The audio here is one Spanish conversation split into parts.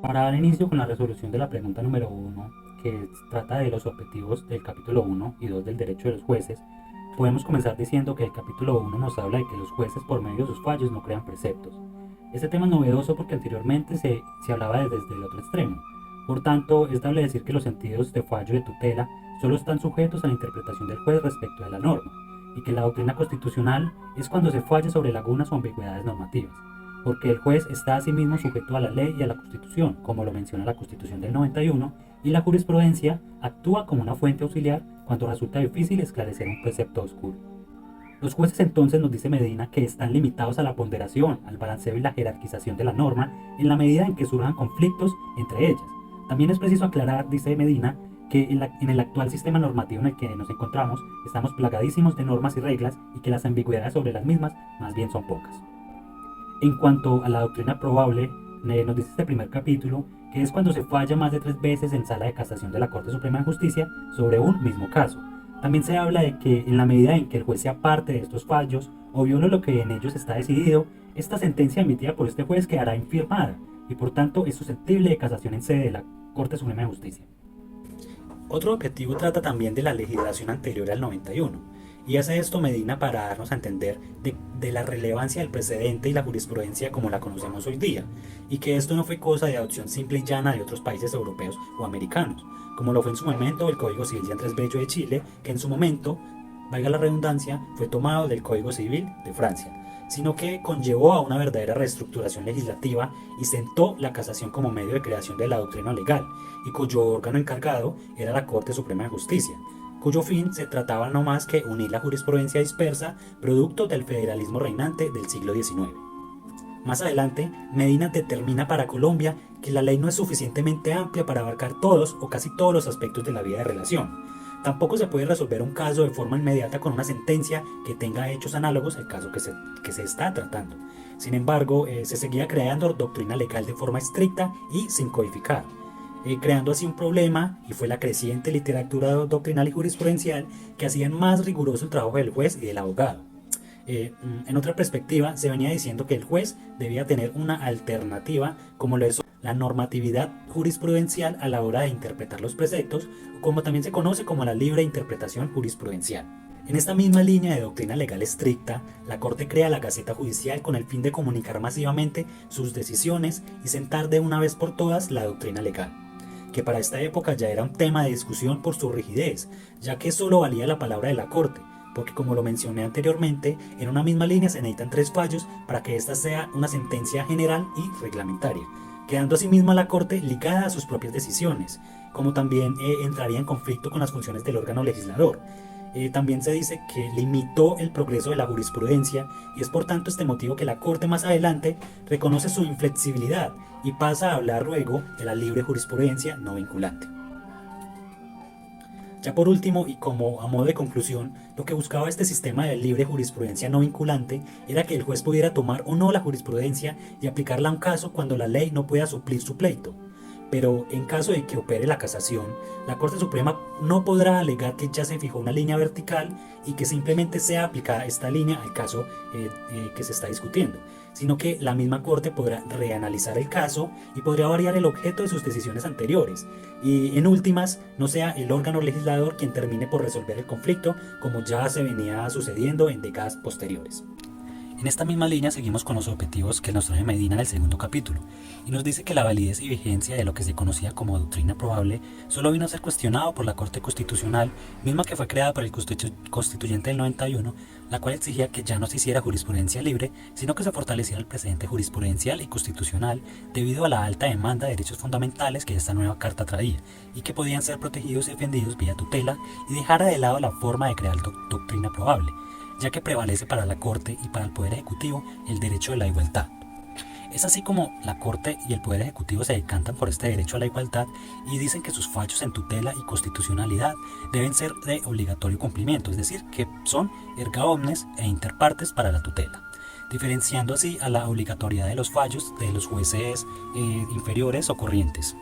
Para dar inicio con la resolución de la pregunta número uno, que trata de los objetivos del capítulo uno y 2 del derecho de los jueces, podemos comenzar diciendo que el capítulo uno nos habla de que los jueces por medio de sus fallos no crean preceptos. Este tema es novedoso porque anteriormente se hablaba desde el otro extremo. Por tanto, es dable decir que los sentidos de fallo de tutela solo están sujetos a la interpretación del juez respecto de la norma, y que la doctrina constitucional es cuando se falla sobre lagunas o ambigüedades normativas, porque el juez está asimismo sujeto a la ley y a la Constitución, como lo menciona la Constitución del 91, y la jurisprudencia actúa como una fuente auxiliar cuando resulta difícil esclarecer un precepto oscuro. Los jueces entonces, nos dice Medina, que están limitados a la ponderación, al balanceo y la jerarquización de la norma en la medida en que surjan conflictos entre ellas. También es preciso aclarar, dice Medina, que en el actual sistema normativo en el que nos encontramos estamos plagadísimos de normas y reglas y que las ambigüedades sobre las mismas más bien son pocas. En cuanto a la doctrina probable, nos dice este primer capítulo que es cuando se falla más de 3 veces en sala de casación de la Corte Suprema de Justicia sobre un mismo caso. También se habla de que en la medida en que el juez sea parte de estos fallos o viole lo que en ellos está decidido, esta sentencia emitida por este juez quedará infirmada y por tanto es susceptible de casación en sede de la Corte Suprema de Justicia. Otro objetivo trata también de la legislación anterior al 91, y hace esto Medina para darnos a entender de la relevancia del precedente y la jurisprudencia como la conocemos hoy día, y que esto no fue cosa de adopción simple y llana de otros países europeos o americanos, como lo fue en su momento el Código Civil de Andrés Bello de Chile, que en su momento, valga la redundancia, fue tomado del Código Civil de Francia, sino que conllevó a una verdadera reestructuración legislativa y sentó la casación como medio de creación de la doctrina legal, y cuyo órgano encargado era la Corte Suprema de Justicia, cuyo fin se trataba no más que unir la jurisprudencia dispersa producto del federalismo reinante del siglo XIX. Más adelante, Medina determina para Colombia que la ley no es suficientemente amplia para abarcar todos o casi todos los aspectos de la vida de relación. Tampoco se puede resolver un caso de forma inmediata con una sentencia que tenga hechos análogos al caso que se está tratando. Sin embargo, se seguía creando doctrina legal de forma estricta y sin codificar, creando así un problema, y fue la creciente literatura doctrinal y jurisprudencial que hacían más riguroso el trabajo del juez y del abogado. En otra perspectiva, se venía diciendo que el juez debía tener una alternativa, como lo es la normatividad jurisprudencial a la hora de interpretar los preceptos, como también se conoce como la libre interpretación jurisprudencial. En esta misma línea de doctrina legal estricta, la Corte crea la Gaceta Judicial con el fin de comunicar masivamente sus decisiones y sentar de una vez por todas la doctrina legal, que para esta época ya era un tema de discusión por su rigidez, ya que solo valía la palabra de la Corte, porque como lo mencioné anteriormente, en una misma línea se necesitan 3 fallos para que ésta sea una sentencia general y reglamentaria, quedando asimismo la Corte ligada a sus propias decisiones, como también entraría en conflicto con las funciones del órgano legislador. También se dice que limitó el progreso de la jurisprudencia, y es por tanto este motivo que la Corte más adelante reconoce su inflexibilidad y pasa a hablar luego de la libre jurisprudencia no vinculante. Ya por último, y como a modo de conclusión, lo que buscaba este sistema de libre jurisprudencia no vinculante era que el juez pudiera tomar o no la jurisprudencia y aplicarla a un caso cuando la ley no pueda suplir su pleito. Pero en caso de que opere la casación, la Corte Suprema no podrá alegar que ya se fijó una línea vertical y que simplemente sea aplicada esta línea al caso que se está discutiendo, sino que la misma Corte podrá reanalizar el caso y podría variar el objeto de sus decisiones anteriores, y en últimas no sea el órgano legislador quien termine por resolver el conflicto, como ya se venía sucediendo en décadas posteriores. En esta misma línea seguimos con los objetivos que nos trae Medina en el segundo capítulo, y nos dice que la validez y vigencia de lo que se conocía como doctrina probable solo vino a ser cuestionado por la Corte Constitucional, misma que fue creada por el constituyente del 91, la cual exigía que ya no se hiciera jurisprudencia libre, sino que se fortaleciera el precedente jurisprudencial y constitucional debido a la alta demanda de derechos fundamentales que esta nueva carta traía, y que podían ser protegidos y defendidos vía tutela, y dejara de lado la forma de crear doctrina probable, ya que prevalece para la Corte y para el Poder Ejecutivo el derecho de la igualdad. Es así como la Corte y el Poder Ejecutivo se decantan por este derecho a la igualdad y dicen que sus fallos en tutela y constitucionalidad deben ser de obligatorio cumplimiento, es decir, que son erga omnes e inter partes para la tutela, diferenciando así a la obligatoriedad de los fallos de los jueces inferiores o corrientes.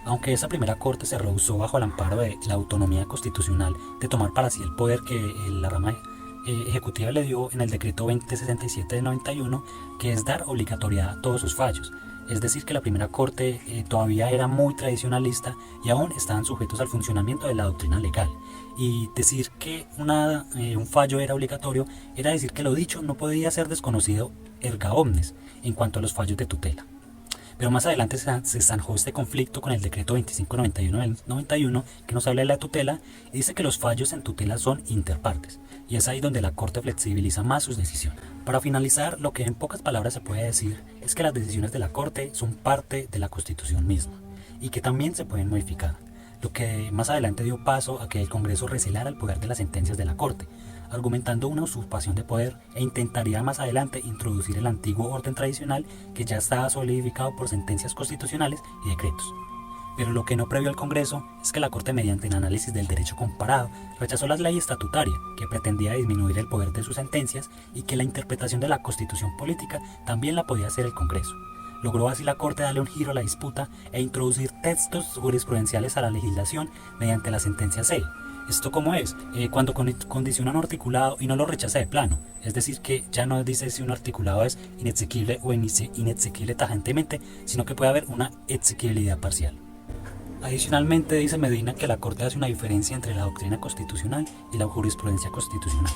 Aunque esa primera corte se rehusó bajo el amparo de la autonomía constitucional de tomar para sí el poder que la rama ejecutiva le dio en el decreto 2067 de 91, que es dar obligatoriedad a todos sus fallos. Es decir, que la primera corte todavía era muy tradicionalista y aún estaban sujetos al funcionamiento de la doctrina legal. Y decir que un fallo era obligatorio era decir que lo dicho no podía ser desconocido erga omnes en cuanto a los fallos de tutela. Pero más adelante se zanjó este conflicto con el decreto 2591 del 91 que nos habla de la tutela y dice que los fallos en tutela son interpartes. Y es ahí donde la Corte flexibiliza más sus decisiones. Para finalizar, lo que en pocas palabras se puede decir es que las decisiones de la Corte son parte de la Constitución misma y que también se pueden modificar, lo que más adelante dio paso a que el Congreso recelara el poder de las sentencias de la Corte, argumentando una usurpación de poder e intentaría más adelante introducir el antiguo orden tradicional que ya estaba solidificado por sentencias constitucionales y decretos. Pero lo que no previó el Congreso es que la Corte, mediante el análisis del derecho comparado, rechazó la ley estatutaria que pretendía disminuir el poder de sus sentencias y que la interpretación de la Constitución política también la podía hacer el Congreso. Logró así la Corte darle un giro a la disputa e introducir textos jurisprudenciales a la legislación mediante la sentencia C. ¿Esto cómo es? Cuando condiciona un articulado y no lo rechaza de plano. Es decir, que ya no dice si un articulado es inexequible o inexequible tajantemente, sino que puede haber una exequibilidad parcial. Adicionalmente, dice Medina que la Corte hace una diferencia entre la doctrina constitucional y la jurisprudencia constitucional.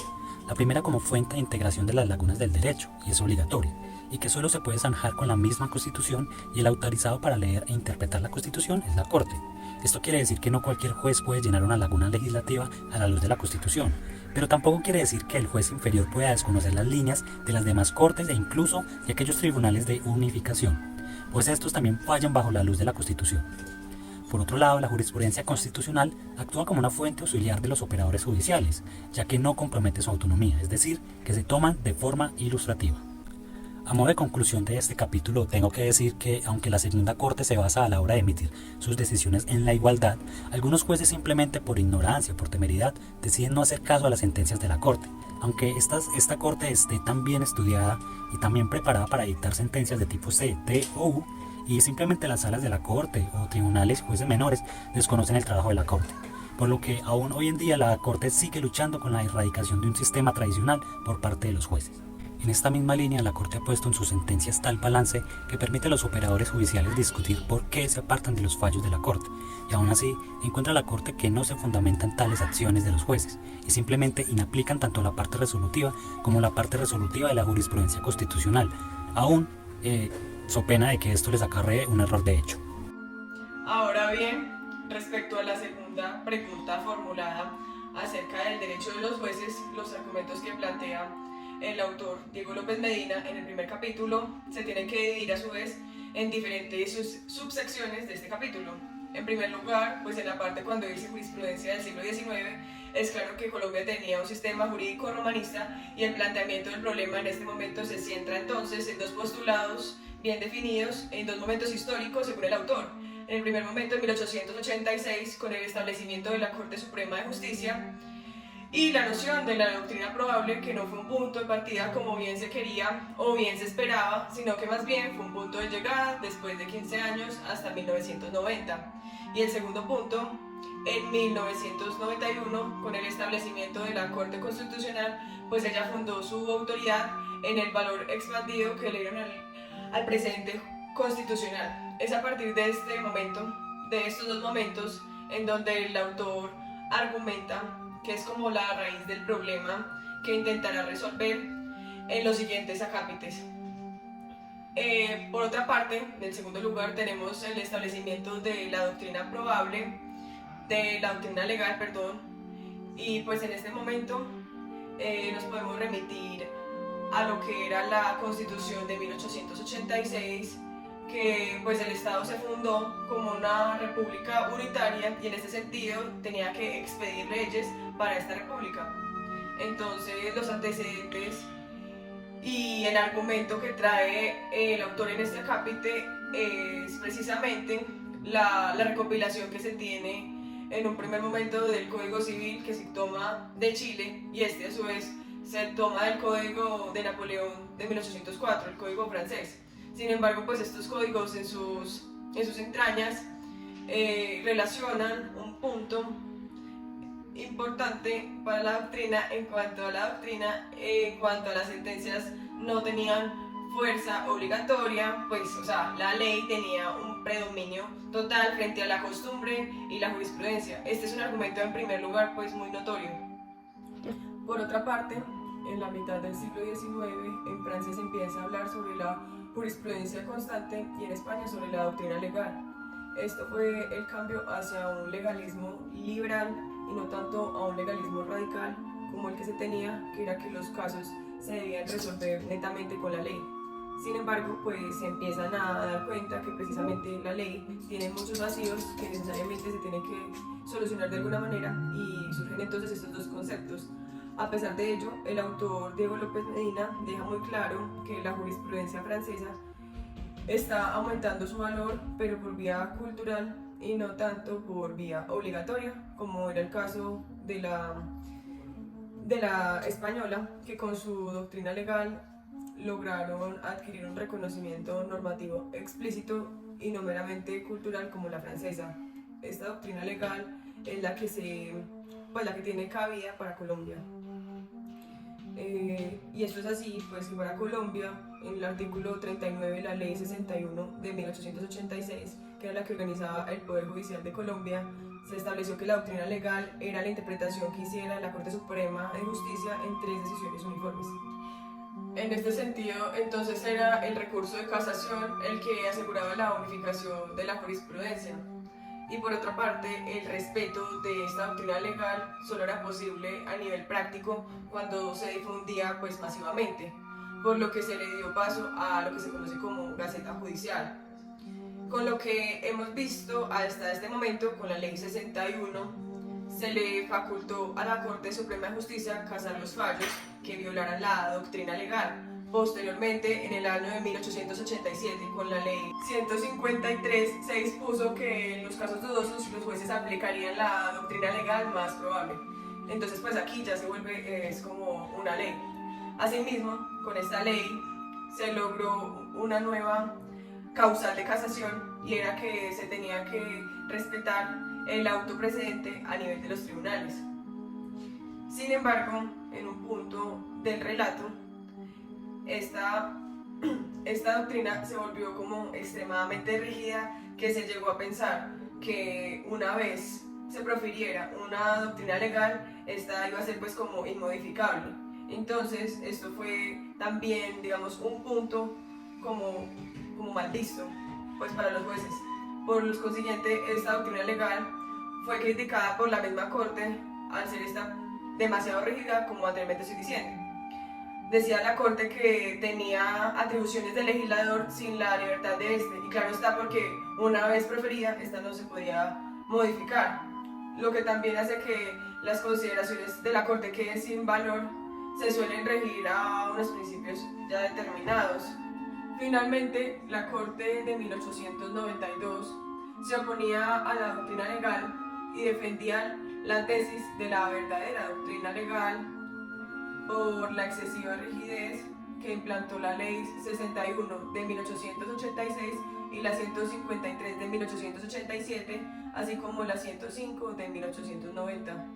La primera como fuente de integración de las lagunas del derecho, y es obligatoria, y que solo se puede zanjar con la misma Constitución, y el autorizado para leer e interpretar la Constitución es la Corte. Esto quiere decir que no cualquier juez puede llenar una laguna legislativa a la luz de la Constitución, pero tampoco quiere decir que el juez inferior pueda desconocer las líneas de las demás cortes e incluso de aquellos tribunales de unificación, pues estos también fallan bajo la luz de la Constitución. Por otro lado, la jurisprudencia constitucional actúa como una fuente auxiliar de los operadores judiciales, ya que no compromete su autonomía, es decir, que se toman de forma ilustrativa. A modo de conclusión de este capítulo, tengo que decir que, aunque la segunda corte se basa a la hora de emitir sus decisiones en la igualdad, algunos jueces simplemente por ignorancia o por temeridad deciden no hacer caso a las sentencias de la corte. Aunque esta corte esté tan bien estudiada y también preparada para dictar sentencias de tipo C, D o U, y simplemente las salas de la corte o tribunales y jueces menores desconocen el trabajo de la corte. Por lo que aún hoy en día la corte sigue luchando con la erradicación de un sistema tradicional por parte de los jueces. En esta misma línea, la Corte ha puesto en sus sentencias tal balance que permite a los operadores judiciales discutir por qué se apartan de los fallos de la Corte, y aún así encuentra la Corte que no se fundamentan tales acciones de los jueces y simplemente inaplican tanto la parte resolutiva como la parte resolutiva de la jurisprudencia constitucional, aún so pena de que esto les acarree un error de hecho. Ahora bien, respecto a la segunda pregunta formulada acerca del derecho de los jueces, los argumentos que plantea el autor Diego López Medina en el primer capítulo se tienen que dividir a su vez en diferentes subsecciones de este capítulo. En primer lugar, pues en la parte cuando dice jurisprudencia del siglo XIX, es claro que Colombia tenía un sistema jurídico romanista y el planteamiento del problema en este momento se centra entonces en dos postulados bien definidos en dos momentos históricos según el autor. En el primer momento, en 1886, con el establecimiento de la Corte Suprema de Justicia, y la noción de la doctrina probable, que no fue un punto de partida como bien se quería o bien se esperaba, sino que más bien fue un punto de llegada después de 15 años hasta 1990. Y el segundo punto, en 1991, con el establecimiento de la Corte Constitucional, pues ella fundó su autoridad en el valor expandido que le dieron al precedente constitucional. Es a partir de este momento, de estos dos momentos, en donde el autor argumenta que es como la raíz del problema que intentará resolver en los siguientes acápites. Por otra parte, en el segundo lugar tenemos el establecimiento de la doctrina probable, de la doctrina legal, perdón, y pues en este momento nos podemos remitir a lo que era la Constitución de 1886, que pues el Estado se fundó como una república unitaria y en este sentido tenía que expedir leyes para esta república. Entonces los antecedentes y el argumento que trae el autor en este acápite es precisamente la recopilación que se tiene en un primer momento del Código Civil que se toma de Chile y este a su vez se toma del Código de Napoleón de 1804, el Código francés. Sin embargo, pues estos códigos en sus entrañas relacionan un punto importante para la doctrina en cuanto a las sentencias no tenían fuerza obligatoria, pues, o sea, la ley tenía un predominio total frente a la costumbre y la jurisprudencia. Este es un argumento en primer lugar, pues, muy notorio. Por otra parte, en la mitad del siglo XIX, en Francia se empieza a hablar sobre la jurisprudencia constante y en España sobre la doctrina legal. Esto fue el cambio hacia un legalismo liberal y no tanto a un legalismo radical como el que se tenía, que era que los casos se debían resolver netamente con la ley. Sin embargo, pues se empiezan a dar cuenta que precisamente la ley tiene muchos vacíos que necesariamente se tienen que solucionar de alguna manera y surgen entonces estos dos conceptos. A pesar de ello, el autor Diego López Medina deja muy claro que la jurisprudencia francesa está aumentando su valor, pero por vía cultural y no tanto por vía obligatoria, como era el caso de la española, que con su doctrina legal lograron adquirir un reconocimiento normativo explícito y no meramente cultural como la francesa. Esta doctrina legal es la que tiene cabida para Colombia. Y esto es así, pues que para Colombia, en el artículo 39 de la ley 61 de 1886, que era la que organizaba el Poder Judicial de Colombia, se estableció que la doctrina legal era la interpretación que hiciera la Corte Suprema de Justicia en 3 decisiones uniformes. En este sentido, entonces era el recurso de casación el que aseguraba la unificación de la jurisprudencia. Y por otra parte, el respeto de esta doctrina legal solo era posible a nivel práctico cuando se difundía pues masivamente, por lo que se le dio paso a lo que se conoce como Gaceta Judicial. Con lo que hemos visto hasta este momento, con la Ley 61, se le facultó a la Corte Suprema de Justicia casar los fallos que violaran la doctrina legal. Posteriormente, en el año de 1887, con la ley 153, se dispuso que en los casos dudosos los jueces aplicarían la doctrina legal más probable. Entonces, pues aquí ya se vuelve, es como una ley. Asimismo, con esta ley se logró una nueva causal de casación y era que se tenía que respetar el auto precedente a nivel de los tribunales. Sin embargo, en un punto del relato, esta doctrina se volvió como extremadamente rígida, que se llegó a pensar que una vez se profiriera una doctrina legal, esta iba a ser pues como inmodificable. Entonces esto fue también, digamos, un punto como mal visto pues para los jueces. Por lo consiguiente, esta doctrina legal fue criticada por la misma Corte al ser esta demasiado rígida, como anteriormente estoy diciendo. Decía la Corte que tenía atribuciones de legislador sin la libertad de este, y claro está porque una vez preferida, esta no se podía modificar, lo que también hace que las consideraciones de la Corte queden sin valor, se suelen regir a unos principios ya determinados. Finalmente, la Corte de 1892 se oponía a la doctrina legal y defendía la tesis de la verdadera doctrina legal por la excesiva rigidez que implantó la Ley 61 de 1886 y la 153 de 1887, así como la 105 de 1890.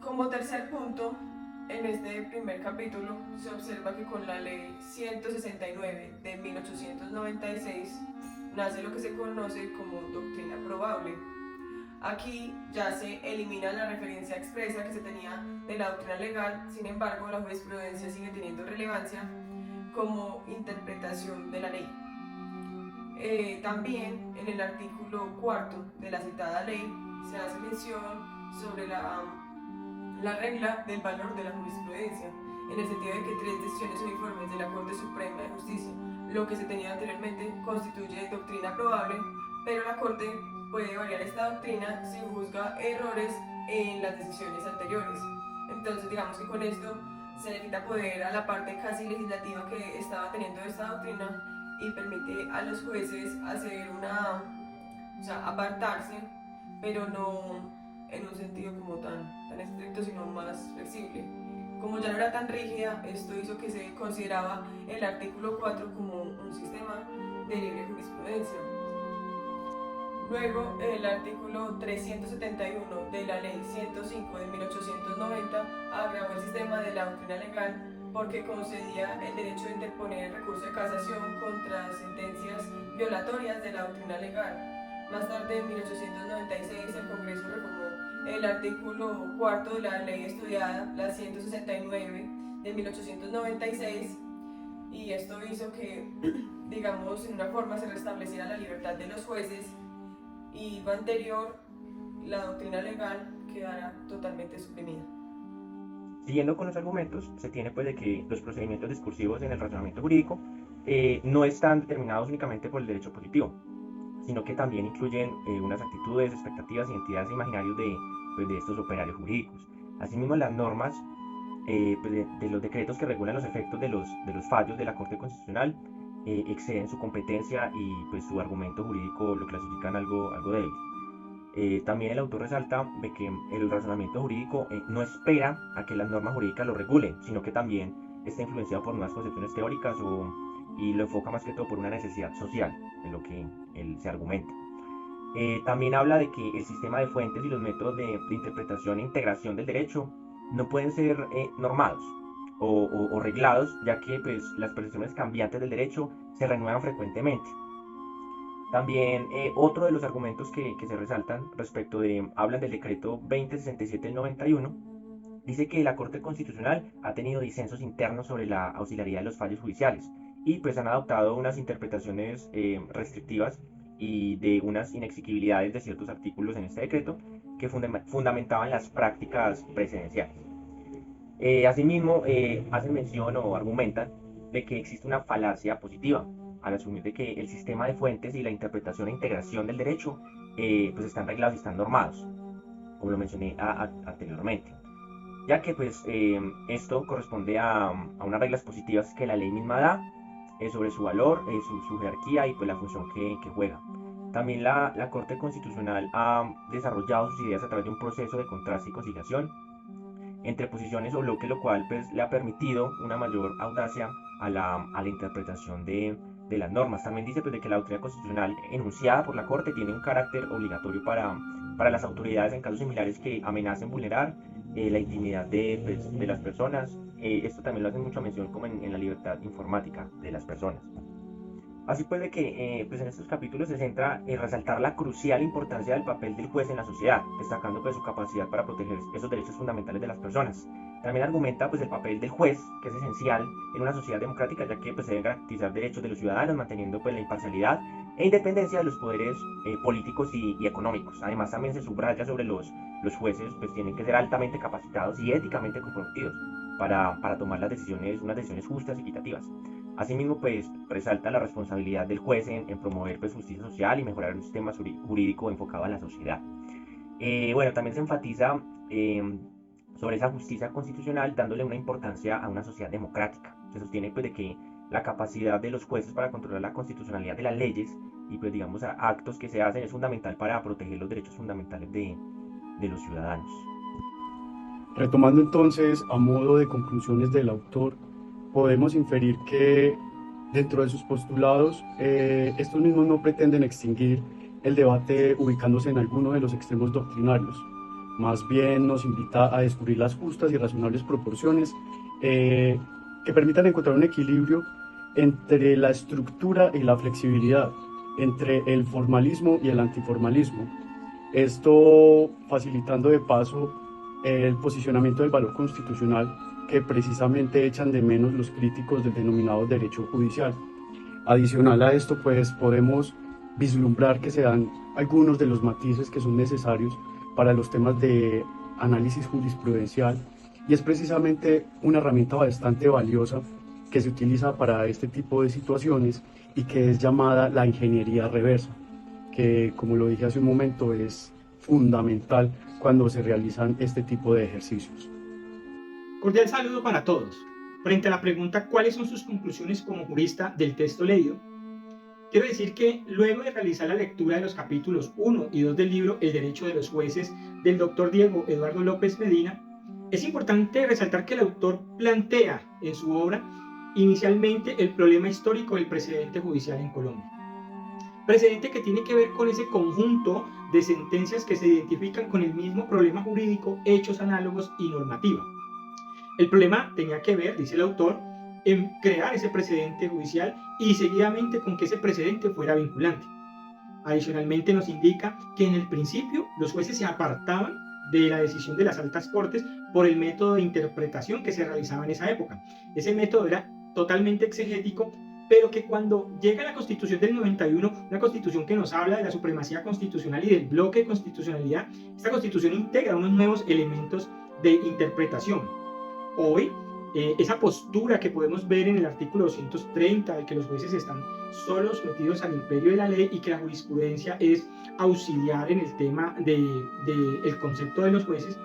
Como tercer punto, en este primer capítulo se observa que con la Ley 169 de 1896 nace lo que se conoce como doctrina probable. Aquí ya se elimina la referencia expresa que se tenía de la doctrina legal, sin embargo la jurisprudencia sigue teniendo relevancia como interpretación de la ley. También en el artículo 4 de la citada ley se hace mención sobre la regla del valor de la jurisprudencia, en el sentido de que 3 decisiones uniformes de la Corte Suprema de Justicia, lo que se tenía anteriormente, constituye doctrina probable, pero la Corte puede variar esta doctrina si juzga errores en las decisiones anteriores. Entonces, digamos que con esto se le quita poder a la parte casi legislativa que estaba teniendo esta doctrina y permite a los jueces hacer apartarse, pero no en un sentido como tan estricto, sino más flexible. Como ya no era tan rígida, esto hizo que se consideraba el artículo 4 como un sistema de libre jurisprudencia. Luego, el artículo 371 de la Ley 105 de 1890 agravó el sistema de la doctrina legal porque concedía el derecho de interponer el recurso de casación contra sentencias violatorias de la doctrina legal. Más tarde, en 1896, el Congreso reformó el artículo 4 de la ley estudiada, la 169 de 1896, y esto hizo que, digamos, en una forma se restableciera la libertad de los jueces y lo anterior, la doctrina legal, quedara totalmente suprimida. Siguiendo con los argumentos, se tiene pues de que los procedimientos discursivos en el razonamiento jurídico no están determinados únicamente por el derecho positivo, sino que también incluyen unas actitudes, expectativas, identidades e imaginarios de estos operarios jurídicos. Asimismo, las normas pues de los decretos que regulan los efectos de los fallos de la Corte Constitucional exceden su competencia y pues su argumento jurídico lo clasifican algo débil. También el autor resalta de que el razonamiento jurídico no espera a que las normas jurídicas lo regulen, sino que también está influenciado por nuevas concepciones teóricas y lo enfoca más que todo por una necesidad social, en lo que él se argumenta. También habla de que el sistema de fuentes y los métodos de interpretación e integración del derecho no pueden ser normados o reglados, ya que pues, las percepciones cambiantes del derecho se renuevan frecuentemente. También otro de los argumentos que se resaltan hablan del decreto 2067 del 91, dice que la Corte Constitucional ha tenido disensos internos sobre la auxiliaridad de los fallos judiciales y pues han adoptado unas interpretaciones restrictivas y de unas inexequibilidades de ciertos artículos en este decreto que fundamentaban las prácticas presidenciales. Asimismo, hacen mención o argumentan de que existe una falacia positiva al asumir de que el sistema de fuentes y la interpretación e integración del derecho pues están reglados y están normados, como lo mencioné anteriormente, ya que pues esto corresponde a unas reglas positivas que la ley misma da sobre su valor, su jerarquía y pues la función que juega. También la Corte Constitucional ha desarrollado sus ideas a través de un proceso de contraste y conciliación entre posiciones o bloques, lo cual pues, le ha permitido una mayor audacia a la interpretación de las normas. También dice pues, de que la doctrina constitucional enunciada por la Corte tiene un carácter obligatorio para las autoridades en casos similares que amenacen vulnerar la intimidad de las personas. Esto también lo hace mucha mención como en la libertad informática de las personas. Así pues de que pues en estos capítulos se centra en resaltar la crucial importancia del papel del juez en la sociedad, destacando pues su capacidad para proteger esos derechos fundamentales de las personas. También argumenta pues el papel del juez, que es esencial en una sociedad democrática, ya que pues se deben garantizar derechos de los ciudadanos, manteniendo pues la imparcialidad e independencia de los poderes políticos y económicos. Además también se subraya sobre los jueces, pues tienen que ser altamente capacitados y éticamente comprometidos para tomar unas decisiones justas y equitativas. Asimismo, pues resalta la responsabilidad del juez en promover pues, justicia social y mejorar un sistema jurídico enfocado a la sociedad. Bueno, también se enfatiza sobre esa justicia constitucional, dándole una importancia a una sociedad democrática. Se sostiene pues, de que la capacidad de los jueces para controlar la constitucionalidad de las leyes y pues digamos actos que se hacen es fundamental para proteger los derechos fundamentales de los ciudadanos. Retomando entonces a modo de conclusiones del autor, podemos inferir que dentro de sus postulados estos mismos no pretenden extinguir el debate ubicándose en alguno de los extremos doctrinarios. Más bien nos invita a descubrir las justas y razonables proporciones que permitan encontrar un equilibrio entre la estructura y la flexibilidad, entre el formalismo y el antiformalismo. Esto facilitando de paso el posicionamiento del valor constitucional que precisamente echan de menos los críticos del denominado derecho judicial. Adicional a esto, pues podemos vislumbrar que se dan algunos de los matices que son necesarios para los temas de análisis jurisprudencial y es precisamente una herramienta bastante valiosa que se utiliza para este tipo de situaciones y que es llamada la ingeniería reversa, que como lo dije hace un momento es fundamental cuando se realizan este tipo de ejercicios. Cordial saludo para todos. Frente a la pregunta ¿cuáles son sus conclusiones como jurista del texto leído? Quiero decir que luego de realizar la lectura de los capítulos 1 y 2 del libro El derecho de los jueces del doctor Diego Eduardo López Medina, es importante resaltar que el autor plantea en su obra inicialmente el problema histórico del precedente judicial en Colombia. Precedente que tiene que ver con ese conjunto de sentencias que se identifican con el mismo problema jurídico, hechos análogos y normativa. El problema tenía que ver, dice el autor, en crear ese precedente judicial y seguidamente con que ese precedente fuera vinculante. Adicionalmente nos indica que en el principio los jueces se apartaban de la decisión de las altas cortes por el método de interpretación que se realizaba en esa época. Ese método era totalmente exegético, pero que cuando llega la Constitución del 91, una Constitución que nos habla de la supremacía constitucional y del bloque de constitucionalidad, esta Constitución integra unos nuevos elementos de interpretación. Hoy, esa postura que podemos ver en el artículo 230, de que los jueces están solos sometidos al imperio de la ley y que la jurisprudencia es auxiliar en el tema del concepto de los jueces,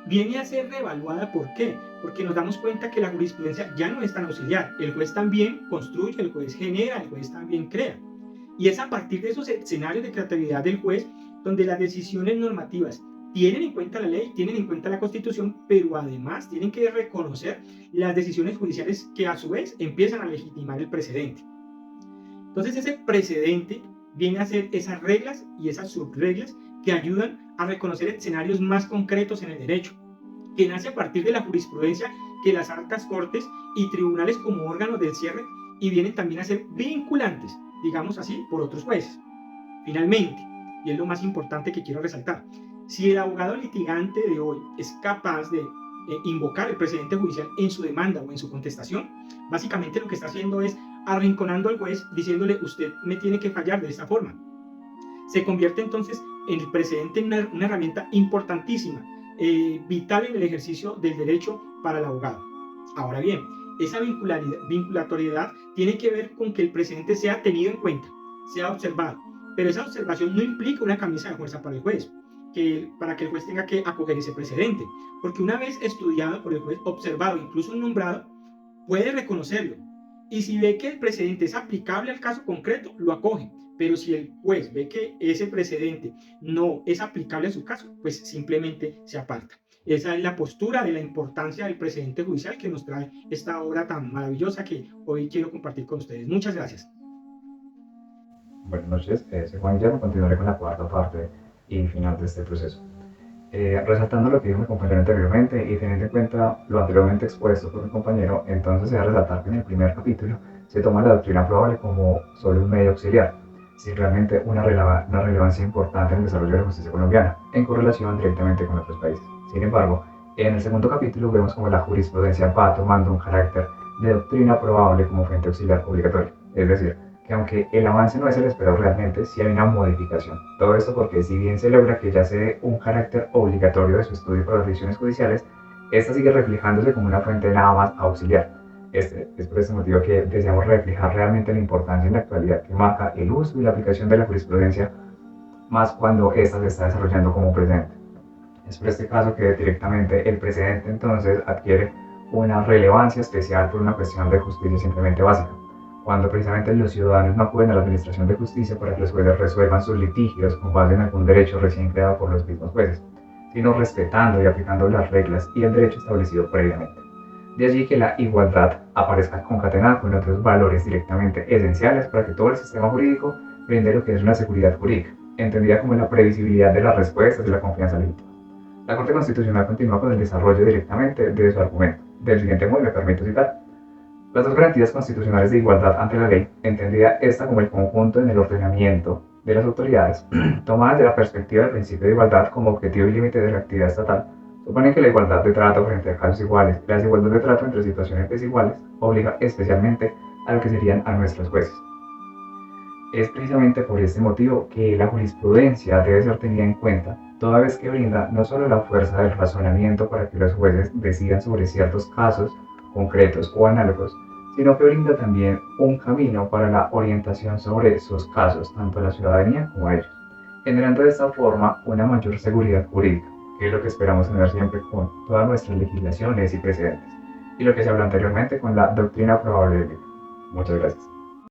viene a ser reevaluada. ¿Por qué? Porque nos damos cuenta que la jurisprudencia ya no es tan auxiliar. El juez también construye, el juez genera, el juez también crea. Y es a partir de esos escenarios de creatividad del juez donde las decisiones normativas tienen en cuenta la ley, tienen en cuenta la Constitución, pero además tienen que reconocer las decisiones judiciales que a su vez empiezan a legitimar el precedente. Entonces ese precedente viene a ser esas reglas y esas subreglas que ayudan a reconocer escenarios más concretos en el derecho, que nace a partir de la jurisprudencia que las altas cortes y tribunales como órganos del cierre y vienen también a ser vinculantes, digamos así, por otros jueces. Finalmente, y es lo más importante que quiero resaltar, si el abogado litigante de hoy es capaz de invocar el precedente judicial en su demanda o en su contestación, básicamente lo que está haciendo es arrinconando al juez, diciéndole: usted me tiene que fallar de esta forma. Se convierte entonces en el precedente en una herramienta importantísima, vital en el ejercicio del derecho para el abogado. Ahora bien, esa vinculatoriedad tiene que ver con que el precedente sea tenido en cuenta, sea observado, pero esa observación no implica una camisa de fuerza para el juez, para que el juez tenga que acoger ese precedente, porque una vez estudiado por el juez, observado, incluso nombrado, puede reconocerlo, y si ve que el precedente es aplicable al caso concreto, lo acoge. Pero si el juez ve que ese precedente no es aplicable a su caso, pues simplemente se aparta. Esa es la postura de la importancia del precedente judicial que nos trae esta obra tan maravillosa que hoy quiero compartir con ustedes. Muchas gracias. Buenas noches, soy Juan Guillermo. Continuaré con la cuarta parte y final de este proceso. Resaltando lo que dijo mi compañero anteriormente y teniendo en cuenta lo anteriormente expuesto por mi compañero, entonces se va a resaltar que en el primer capítulo se toma la doctrina probable como solo un medio auxiliar, sin realmente una relevancia importante en el desarrollo de la justicia colombiana, en correlación directamente con otros países. Sin embargo, en el segundo capítulo vemos como la jurisprudencia va tomando un carácter de doctrina probable como fuente auxiliar obligatoria, es decir, que aunque el avance no es el esperado realmente, sí hay una modificación. Todo esto porque si bien se logra que ya se dé un carácter obligatorio de su estudio para las decisiones judiciales, esta sigue reflejándose como una fuente nada más auxiliar. Es por este motivo que deseamos reflejar realmente la importancia en la actualidad que marca el uso y la aplicación de la jurisprudencia, más cuando ésta se está desarrollando como presente. Es por este caso que directamente el precedente entonces adquiere una relevancia especial por una cuestión de justicia simplemente básica, cuando precisamente los ciudadanos no acuden a la administración de justicia para que los jueces resuelvan sus litigios con base en algún derecho recién creado por los mismos jueces, sino respetando y aplicando las reglas y el derecho establecido previamente. De allí que la igualdad aparezca concatenada con otros valores directamente esenciales para que todo el sistema jurídico brinde lo que es una seguridad jurídica, entendida como la previsibilidad de las respuestas y la confianza legítima. La Corte Constitucional continúa con el desarrollo directamente de su argumento. Del siguiente modo me permito citar: las dos garantías constitucionales de igualdad ante la ley, entendida esta como el conjunto en el ordenamiento de las autoridades, tomadas de la perspectiva del principio de igualdad como objetivo y límite de la actividad estatal, suponen que la igualdad de trato frente a casos iguales y la desigualdad de trato entre situaciones desiguales obliga especialmente a lo que serían a nuestros jueces. Es precisamente por este motivo que la jurisprudencia debe ser tenida en cuenta, toda vez que brinda no solo la fuerza del razonamiento para que los jueces decidan sobre ciertos casos concretos o análogos, sino que brinda también un camino para la orientación sobre sus casos, tanto a la ciudadanía como a ellos, generando de esta forma una mayor seguridad jurídica, que es lo que esperamos tener siempre con todas nuestras legislaciones y precedentes, y lo que se habló anteriormente con la doctrina probable del libro. Muchas gracias.